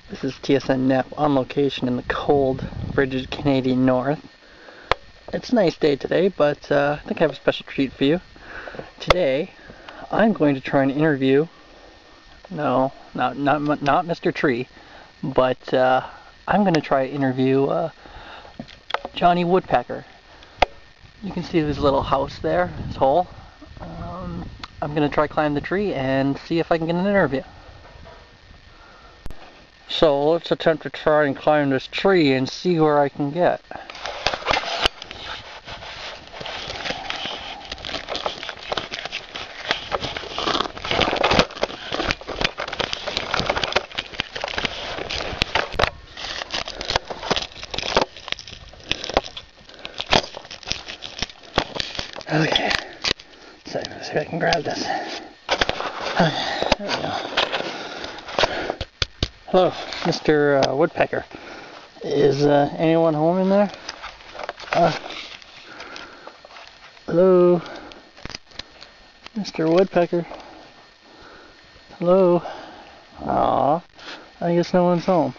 This is TSN Nep on location in the cold, frigid Canadian North. It's a nice day today, but I think I have a special treat for you. Today, I'm going to try and interview, no, not Mr. Tree, but I'm going to try to interview Johnny Woodpecker. You can see his little house there, his hole. I'm going to try to climb the tree and see if I can get an interview. So let's attempt to try and climb this tree and see where I can get. Okay, so let's see if I can grab this. Okay, there we go. Hello, Mr. Woodpecker. Is anyone home in there? Hello, Mr. Woodpecker. Hello. Aw, I guess no one's home.